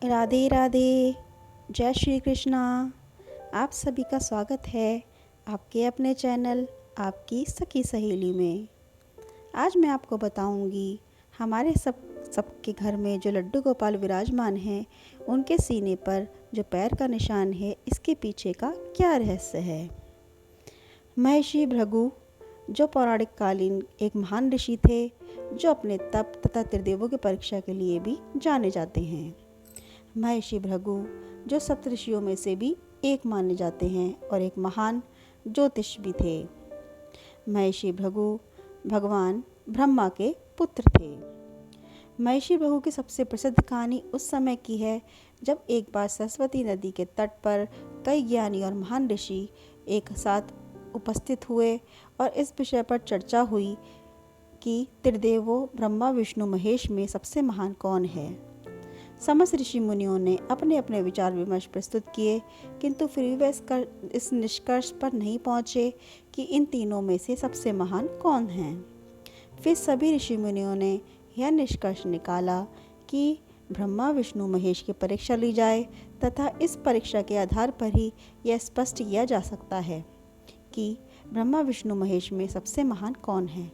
राधे राधे। जय श्री कृष्णा। आप सभी का स्वागत है आपके अपने चैनल आपकी सखी सहेली में। आज मैं आपको बताऊंगी हमारे सबके घर में जो लड्डू गोपाल विराजमान हैं उनके सीने पर जो पैर का निशान है, इसके पीछे का क्या रहस्य है। महर्षि भृगु जो पौराणिक कालीन एक महान ऋषि थे, जो अपने तप तथा त्रिदेवों की परीक्षा के लिए भी जाने जाते हैं। महर्षि भृगु जो सप्तऋषियों में से भी एक माने जाते हैं और एक महान ज्योतिष भी थे। महर्षि भृगु भगवान ब्रह्मा के पुत्र थे। महर्षि भृगु की सबसे प्रसिद्ध कहानी उस समय की है जब एक बार सरस्वती नदी के तट पर कई ज्ञानी और महान ऋषि एक साथ उपस्थित हुए और इस विषय पर चर्चा हुई कि त्रिदेवों ब्रह्मा विष्णु महेश में सबसे महान कौन है। समस्त ऋषि मुनियों ने अपने अपने विचार विमर्श प्रस्तुत किए, किंतु फिर भी वे इस निष्कर्ष पर नहीं पहुँचे कि इन तीनों में से सबसे महान कौन है। फिर सभी ऋषि मुनियों ने यह निष्कर्ष निकाला कि ब्रह्मा विष्णु महेश की परीक्षा ली जाए तथा इस परीक्षा के आधार पर ही यह स्पष्ट किया जा सकता है कि ब्रह्मा विष्णु महेश में सबसे महान कौन है।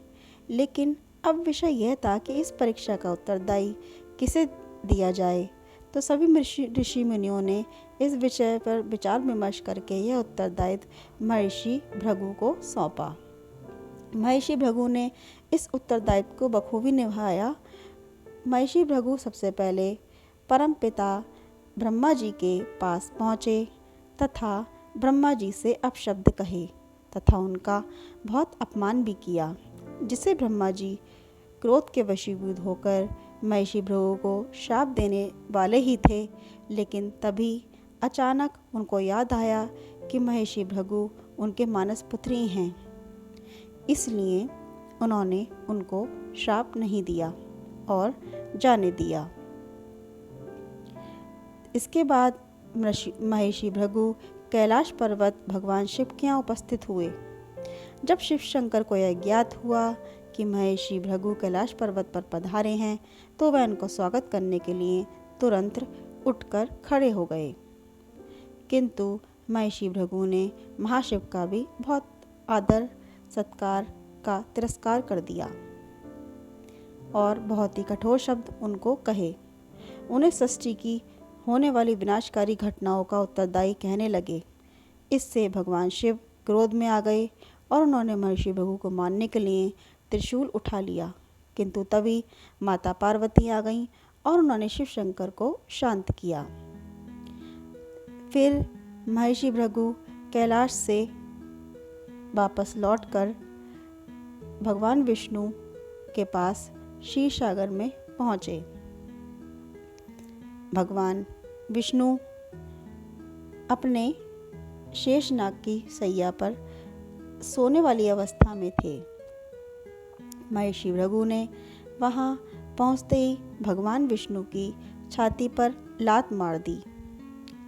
लेकिन अब विषय यह था कि इस परीक्षा का उत्तरदायी किसे दिया जाए, तो सभी ऋषि मुनियों ने इस विषय पर विचार विमर्श करके यह उत्तरदायित्व महर्षि भृगु को सौंपा। महर्षि भृगु ने इस उत्तरदायित्व को बखूबी निभाया। महर्षि भृगु सबसे पहले परम पिता ब्रह्मा जी के पास पहुँचे तथा ब्रह्मा जी से अपशब्द कहे तथा उनका बहुत अपमान भी किया, जिसे ब्रह्मा जी क्रोध के वशीभूत होकर महर्षि भृगु को श्राप देने वाले ही थे। लेकिन तभी अचानक उनको याद आया कि महर्षि भृगु उनके मानस पुत्र ही हैं, इसलिए उन्होंने उनको श्राप नहीं दिया और जाने दिया। इसके बाद महर्षि भृगु कैलाश पर्वत भगवान शिव के यहाँ उपस्थित हुए। जब शिव शंकर को यह ज्ञात हुआ कि महर्षि भृगु कैलाश पर्वत पर पधारे हैं, तो वह उनको स्वागत करने के लिए तुरंत उठकर खड़े हो गए। किंतु महर्षि भृगु ने महाशिव का भी बहुत आदर सत्कार का तिरस्कार कर दिया और बहुत ही कठोर शब्द उनको कहे। उन्हें सृष्टि की होने वाली विनाशकारी घटनाओं का उत्तरदायी कहने लगे। इससे भगवान शिव क्रोध में आ गए और उन्होंने महर्षि भृगु को मारने के लिए त्रिशूल उठा लिया। किंतु तभी माता पार्वती आ गईं और उन्होंने शिव शंकर को शांत किया। फिर महर्षि भृगु कैलाश से वापस लौटकर भगवान विष्णु के पास क्षीर सागर में पहुँचे। भगवान विष्णु अपने शेषनाग की सैया पर सोने वाली अवस्था में थे। महर्षि भृगु ने वहां पहुंचते ही भगवान विष्णु की छाती पर लात मार दी,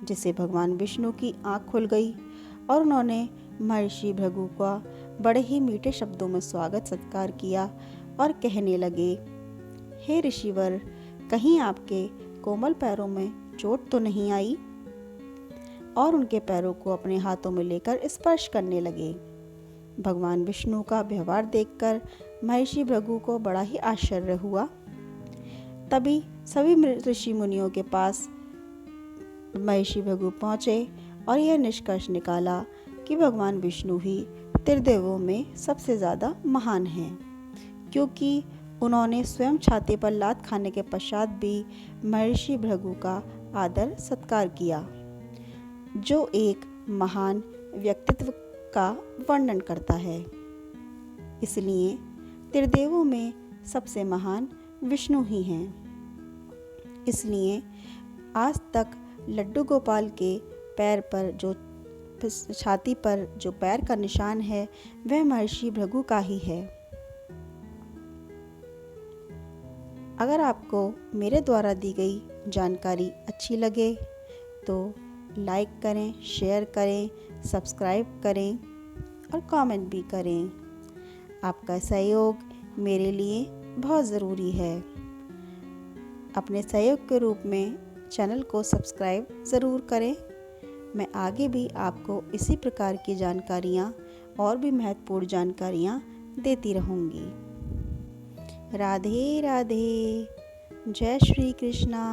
जिससे भगवान विष्णु की आंख खुल गई और उन्होंने महर्षि भृगु का बड़े ही मीठे शब्दों में स्वागत सत्कार किया और कहने लगे, हे ऋषिवर, कहीं आपके कोमल पैरों में चोट तो नहीं आई? और उनके पैरों को अपने हाथों में लेकर स्पर्श करने लगे। भगवान विष्णु का व्यवहार देखकर महर्षि भृगु को बड़ा ही आश्चर्य हुआ। तभी सभी ऋषि मुनियों के पास महर्षि भृगु पहुँचे और यह निष्कर्ष निकाला कि भगवान विष्णु ही त्रिदेवों में सबसे ज़्यादा महान हैं, क्योंकि उन्होंने स्वयं छाती पर लात खाने के पश्चात भी महर्षि भृगु का आदर सत्कार किया, जो एक महान व्यक्तित्व का वर्णन करता है। इसलिए त्रिदेवों में सबसे महान विष्णु ही हैं। इसलिए आज तक लड्डू गोपाल के पैर पर जो छाती पर जो पैर का निशान है, वह महर्षि भृगु का ही है। अगर आपको मेरे द्वारा दी गई जानकारी अच्छी लगे तो लाइक करें, शेयर करें, सब्सक्राइब करें और कमेंट भी करें। आपका सहयोग मेरे लिए बहुत ज़रूरी है। अपने सहयोग के रूप में चैनल को सब्सक्राइब ज़रूर करें। मैं आगे भी आपको इसी प्रकार की जानकारियाँ और भी महत्वपूर्ण जानकारियाँ देती रहूँगी। राधे राधे। जय श्री कृष्णा।